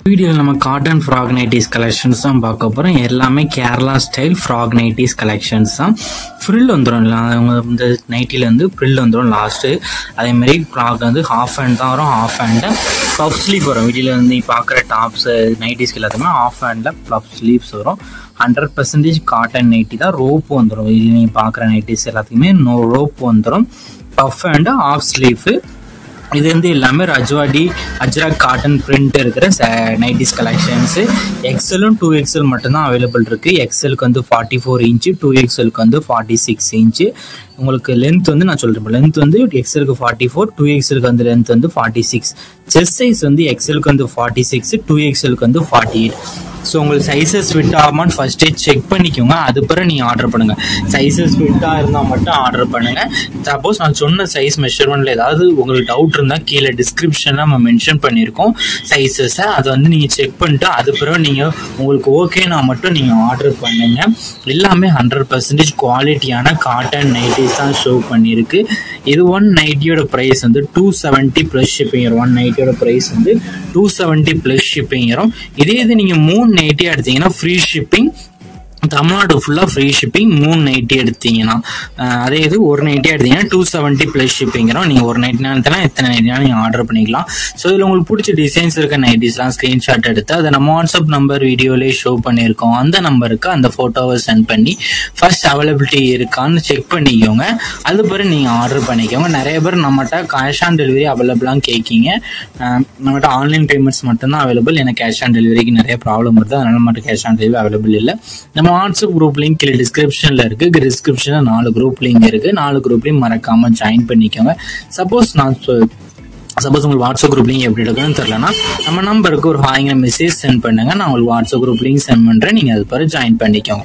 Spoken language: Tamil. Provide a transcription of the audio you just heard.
வீடியோவில் நம்ம காட்டன் ஃப்ராக் நைட்டிஸ் கலெக்ஷன்ஸ் தான் பார்க்க போகிறோம். எல்லாமே Kerala style frock nighties collections தான். ஃப்ரில் வந்துடும் இல்லை, அவங்க இந்த நைட்டியில் வந்து ஃப்ரில் வந்துடும் லாஸ்ட்டு. அதேமாதிரி ஃப்ராக் வந்து ஹாஃப் ஹேண்ட் தான் வரும், ஹாஃப் ஹேண்டில் ப்ளஃப் ஸ்லீவ் வரும். வீடியோவில் வந்து நீ பார்க்குற டாப்ஸு நைட்டிஸ்க்கு எல்லாத்துக்குமே ஹாஃப் ஹேண்டில் ப்ளஃப் ஸ்லீவ்ஸ் வரும். 100% காட்டன் நைட்டி தான். ரோப் வந்துடும். வீடியோ நீங்கள் பார்க்குற நைட்டிஸ் எல்லாத்துக்குமே ரோப் வந்துடும். Puff hand, half sleeve. இது வந்து எல்லாமே ரஜ்வாடி அஜ்ரக் காட்டன் பிரிண்ட் இருக்கிற நைட்டிஸ் கலெக்ஷன்ஸு. எக்ஸலும் 2XL மட்டும்தான் அவைலபிள் இருக்குது. எக்ஸலுக்கு வந்து 44 இன்ச்சு, 2XLக்கு வந்து 46 இன்ச்சு. உங்களுக்கு லென்த் வந்து நான் சொல்கிறேன், லென்த் வந்து எக்ஸலுக்கு 44, 2XLக்கு வந்து லென்த் வந்து 46. செஸ்ட் சைஸ் வந்து எக்ஸலுக்கு வந்து 46, 2XLக்கு வந்து 48. ஸோ உங்களுக்கு சைஸஸ் ஃபிட் ஆகாமான்னு ஃபர்ஸ்டே செக் பண்ணிக்கோங்க. அது பிறகு நீங்கள் ஆர்டர் பண்ணுங்கள். சைஸஸ் ஃபிட்டாக இருந்தால் மட்டும் ஆர்டர் பண்ணுங்கள். சப்போஸ் நான் சொன்ன சைஸ் மெஷர்மெண்ட்டில் ஏதாவது உங்களுக்கு டவுட் இருந்தால் கீழே டிஸ்கிரிப்ஷனில் நம்ம மென்ஷன் பண்ணியிருக்கோம் சைஸஸை. அதை வந்து நீங்கள் செக் பண்ணிட்டு அது பிறகு நீங்கள் உங்களுக்கு ஓகேனா மட்டும் நீங்கள் ஆர்டர் பண்ணுங்கள். எல்லாமே 100% குவாலிட்டியான காட்டன் நைட்டிஸ் தான் ஷோ பண்ணியிருக்கு. இது ஒன் நைட்டியோட ப்ரைஸ் வந்து 270 ப்ளஸ் ஷிப்பிங் வரும். ஒன் நைட்டியோட ப்ரைஸ் வந்து 270 ப்ளஸ் ஷிப்பிங் வரும். இதே இது நீங்கள் 3 நைட்டி எடுத்தீங்கன்னா ஃப்ரீ ஷிப்பிங். தமிழ்நாடு ஃபுல்லாக ஃப்ரீ ஷிப்பிங். 3 நைட்டி எடுத்தீங்கன்னா, அதே இது ஒரு நைட்டி எடுத்தீங்கன்னா 270 ப்ளஸ் ஷிப்பிங்கிறோம். நீங்கள் ஒரு நைட்டினாலும் எத்தனை நைட்டினாலும் நீங்கள் ஆர்டர் பண்ணிக்கலாம். ஸோ இதில் உங்களுக்கு பிடிச்ச டிசைன்ஸ் இருக்க நைட்டிஸ்லாம் ஸ்க்ரீன்ஷாட் எடுத்து அதை நம்ம வாட்ஸ்அப் நம்பர் வீடியோலேயே ஷோ பண்ணியிருக்கோம். அந்த நம்பருக்கு அந்த ஃபோட்டோவை சென்ட் பண்ணி ஃபர்ஸ்ட் அவைலபிலிட்டி இருக்கான்னு செக் பண்ணிக்கோங்க. அது பிறகு நீங்கள் ஆர்டர் பண்ணிக்கோங்க. நிறைய பேர் நம்மகிட்ட கேஷ் ஆன் டெலிவரி அவைலபிளாக கேட்கிங்க. நம்மகிட்ட ஆன்லைன் பேமெண்ட்ஸ் மட்டும்தான் அவைலபிள். எனக்கு கேஷ் ஆன் டெலிவரிக்கு நிறைய ப்ராப்ளம் வருது, அதனால மட்டும் கேஷ் ஆன் டெலிவரி அவைலபிள் இல்லை. நம்ம வாட்ஸ்அப் குரூப் லிங்க் கீழே டிஸ்கிரிப்ஷனில் இருக்குது. டிஸ்கிரிப்ஷனில் 4 குரூப் லிங்க் இருக்குது. 4 குரூப்லையும் மறக்காமல் ஜாயின் பண்ணிக்கோங்க. சப்போஸ் உங்களுக்கு வாட்ஸ்அப் குரூப் லிங்க் எப்படி இருக்குன்னு தெரியலனா நம்ம நம்பருக்கு ஒரு ஹாய்ங்கிற மெசேஜ் சென்ட் பண்ணுங்கள். நான் உங்களுக்கு வாட்ஸ்அப் குரூப் லிங்க் சென்ட் பண்ணுறேன். நீங்கள் அது பிறகு ஜாயின் பண்ணிக்கோங்க.